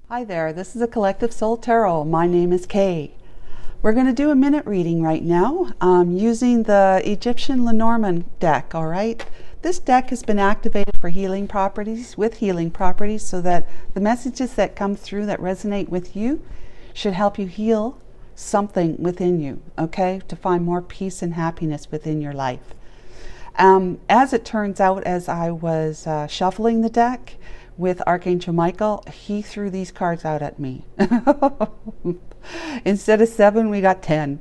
Hi there, this is a Collective Soul Tarot. My name is Kay. We're going to do a minute reading right now using the Egyptian Lenormand deck, all right? This deck has been activated for healing properties, with healing properties, so that the messages that come through that resonate with you should help you heal something within you, okay? To find more peace and happiness within your life. As it turns out, as I was shuffling the deck with Archangel Michael, he threw these cards out at me. Instead of 7, we got 10.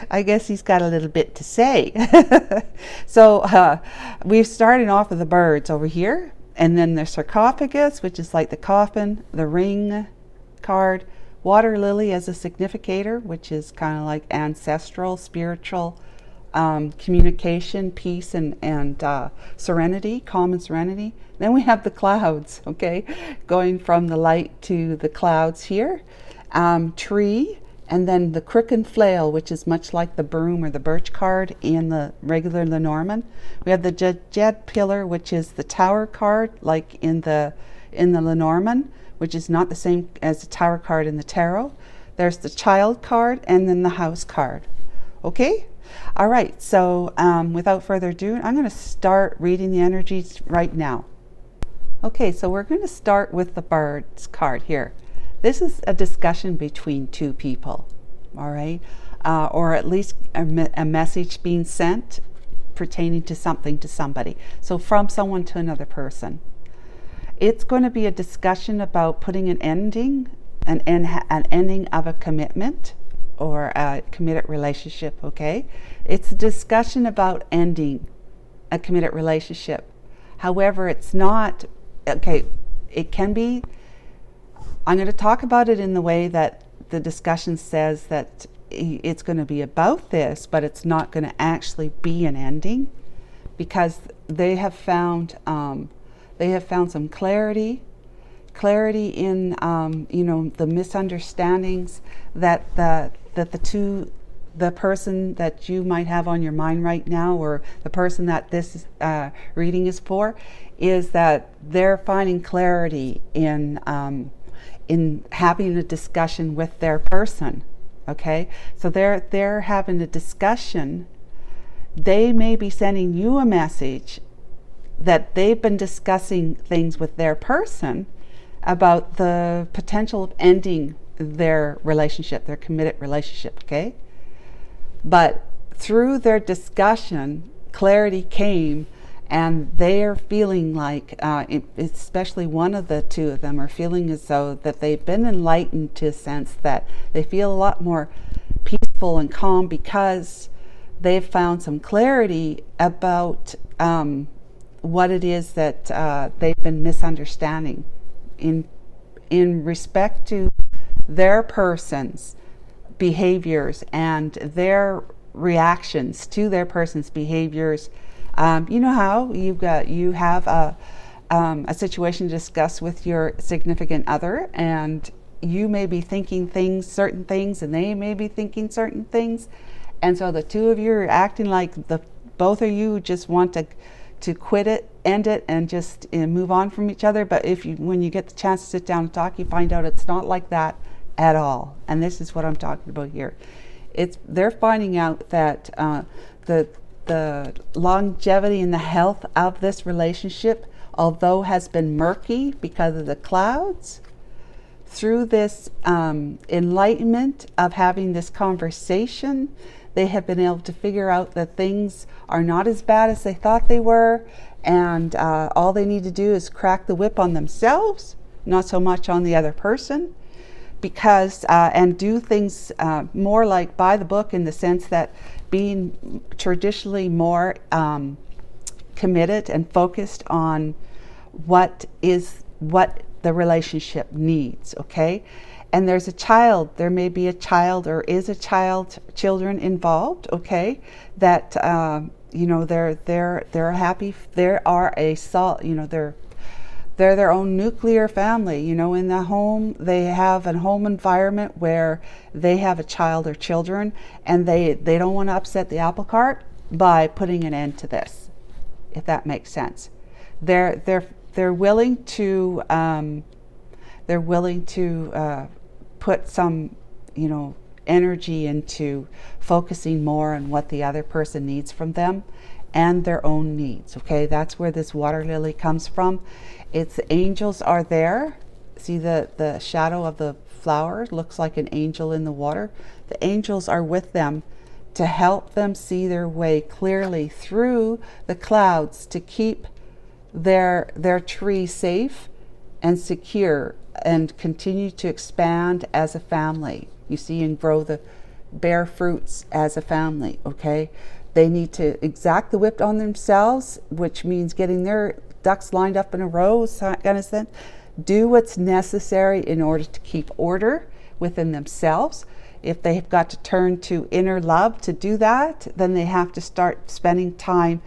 I guess he's got a little bit to say. So we're starting off with the birds over here, and then the sarcophagus, which is like the coffin, the ring card, water lily as a significator, which is kind of like ancestral, spiritual, communication, peace, and serenity, calm and serenity. Then we have the clouds, okay, going from the light to the clouds here. Tree, and then the crook and flail, which is much like the broom or the birch card in the regular Lenormand. We have the jed pillar, which is the tower card, like in the Lenormand, which is not the same as the tower card in the tarot. There's the child card, and then the house card. Okay? All right, so without further ado, I'm going to start reading the energies right now. Okay, so we're going to start with the birds card here. This is a discussion between two people, all right? Or at least a message being sent pertaining to something to somebody. So from someone to another person. It's going to be a discussion about putting an ending of a commitment or a committed relationship, okay? It's a discussion about ending a committed relationship. However, it's not, okay, it can be, I'm going to talk about it in the way that the discussion says that it's going to be about this, but it's not going to actually be an ending, because they have found some clarity in the misunderstandings that the person that you might have on your mind right now, or the person that this reading is for, is that they're finding clarity in having a discussion with their person. Okay, so they're having a discussion. They may be sending you a message that they've been discussing things with their person about the potential of ending their relationship, their committed relationship, okay? But through their discussion, clarity came, and they're feeling like, especially one of the two of them are feeling as though that they've been enlightened, to a sense that they feel a lot more peaceful and calm because they've found some clarity about what it is that they've been misunderstanding in respect to their person's behaviors and their reactions to their person's behaviors. You know how you have a situation to discuss with your significant other, and you may be thinking certain things, and they may be thinking certain things, and so the two of you are acting like both of you just want to quit it, end it, and just move on from each other. But when you get the chance to sit down and talk, you find out it's not like that at all. And this is what I'm talking about here. They're finding out that the longevity and the health of this relationship, although has been murky because of the clouds, through this enlightenment of having this conversation, they have been able to figure out that things are not as bad as they thought they were, and all they need to do is crack the whip on themselves, not so much on the other person, because and do things more like by the book, in the sense that being traditionally more committed and focused on what the relationship needs, okay? And there may be a child, or is a children involved, okay? That they're happy. They're their own nuclear family. In the home, they have a home environment where they have a child or children, and they don't want to upset the apple cart by putting an end to this, if that makes sense. They're willing to they're willing to put some, energy into focusing more on what the other person needs from them and their own needs. Okay, that's where this water lily comes from. It's the angels are there. See the shadow of the flower looks like an angel in the water. The angels are with them to help them see their way clearly through the clouds to keep their tree safe and secure and continue to expand as a family. You see, and grow the bear fruits as a family. Okay, they need to exact the whip on themselves, which means getting their ducks lined up in a row, kind of sense. Do what's necessary in order to keep order within themselves. If they've got to turn to inner love to do that, then they have to start spending time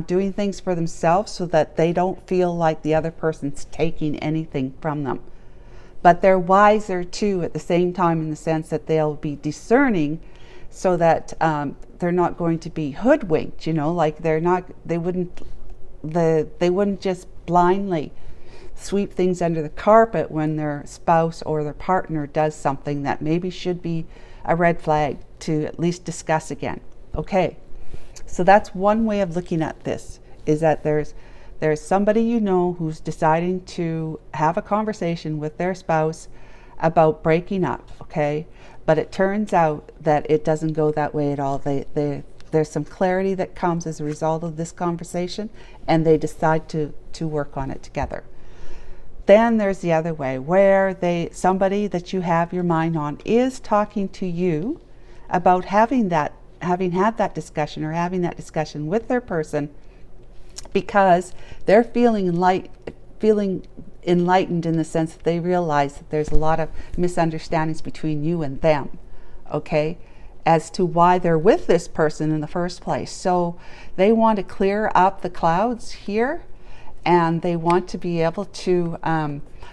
doing things for themselves so that they don't feel like the other person's taking anything from them. But they're wiser too at the same time, in the sense that they'll be discerning so that they're not going to be hoodwinked, like they wouldn't just blindly sweep things under the carpet when their spouse or their partner does something that maybe should be a red flag to at least discuss again. Okay, so that's one way of looking at this, is that there's somebody who's deciding to have a conversation with their spouse about breaking up. Okay, but it turns out that it doesn't go that way at all. There's some clarity that comes as a result of this conversation, and they decide to work on it together. Then there's the other way, where somebody that you have your mind on is talking to you about having had that discussion, or having that discussion with their person, because they're feeling enlightened in the sense that they realize that there's a lot of misunderstandings between you and them, okay, as to why they're with this person in the first place. So they want to clear up the clouds here, and they want to be able to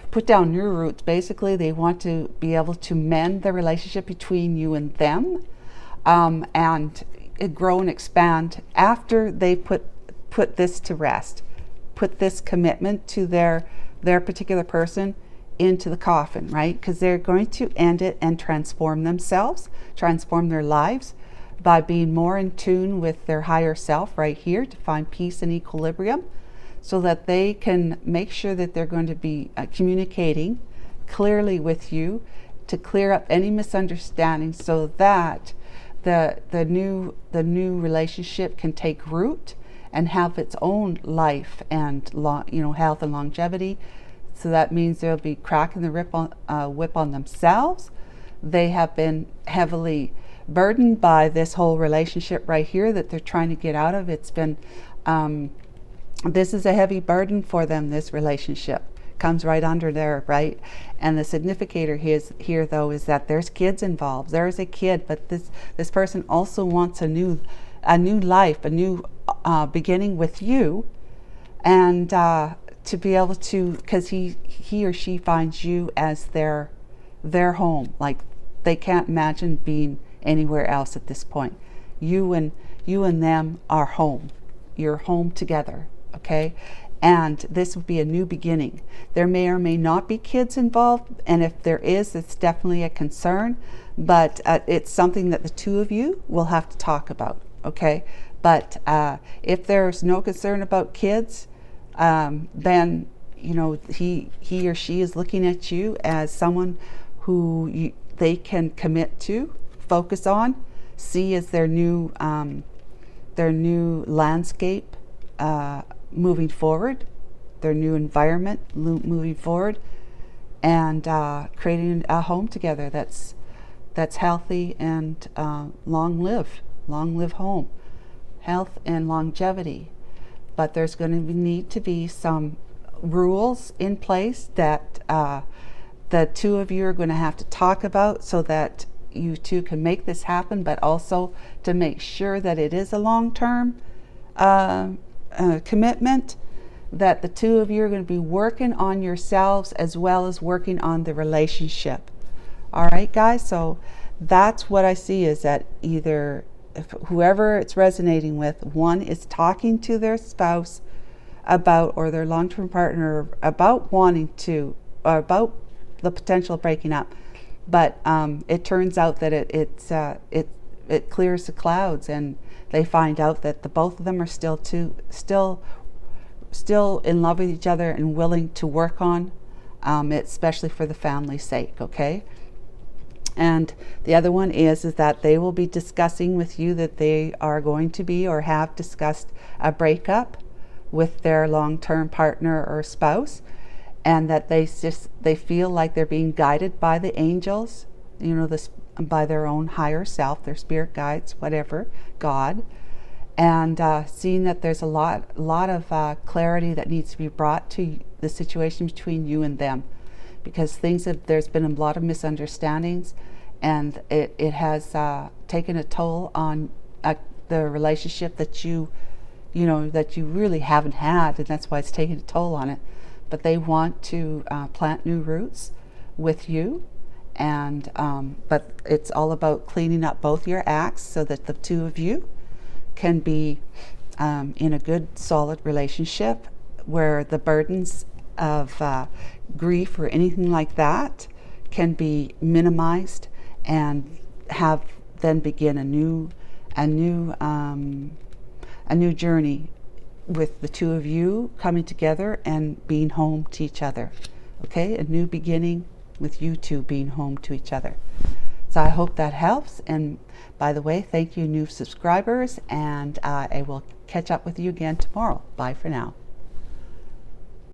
put down new roots. Basically, they want to be able to mend the relationship between you and them, and grow and expand after they put this to rest, put this commitment to their particular person into the coffin, right? Because they're going to end it and transform themselves, transform their lives by being more in tune with their higher self right here, to find peace and equilibrium, so that they can make sure that they're going to be communicating clearly with you to clear up any misunderstandings, so that the new relationship can take root and have its own life and health and longevity. So that means they'll be cracking the whip on themselves. They have been heavily burdened by this whole relationship right here that they're trying to get out of. It's been this is a heavy burden for them. This relationship comes right under there, right? And the significator here though is that there's kids involved. There's a kid, but this person also wants a new life, a new beginning with you, and to be able to, because he or she finds you as their home. Like, they can't imagine being anywhere else at this point. You and them are home. You're home together. Okay, and this would be a new beginning. There may or may not be kids involved, and if there is, it's definitely a concern, but it's something that the two of you will have to talk about. Okay, but if there's no concern about kids, then he or she is looking at you as someone who they can commit to, focus on, see as their new landscape moving forward, their new environment moving forward, and creating a home together that's healthy and long live home, health and longevity. But there's going to need to be some rules in place that the two of you are going to have to talk about, so that you two can make this happen, but also to make sure that it is a long-term commitment, that the two of you are going to be working on yourselves as well as working on the relationship. All right, guys, so that's what I see, is that either whoever it's resonating with, one is talking to their spouse about, or their long-term partner, about wanting to, or about the potential of breaking up. But it turns out that it clears the clouds, and they find out that the both of them are still in love with each other and willing to work on it, especially for the family's sake. Okay. And the other one is that they will be discussing with you that they are going to be or have discussed a breakup with their long-term partner or spouse, and that they feel like they're being guided by the angels, you know, by their own higher self, their spirit guides, whatever, God, and seeing that there's a lot of clarity that needs to be brought to the situation between you and them, because there's been a lot of misunderstandings, and it has taken a toll on the relationship that you really haven't had, and that's why it's taken a toll on it. But they want to plant new roots with you, and but it's all about cleaning up both your acts so that the two of you can be in a good, solid relationship where the burdens of grief or anything like that can be minimized, and then begin a new journey with the two of you coming together and being home to each other. Okay, a new beginning with you two being home to each other. So I hope that helps. And by the way, thank you, new subscribers, and I will catch up with you again tomorrow. Bye for now.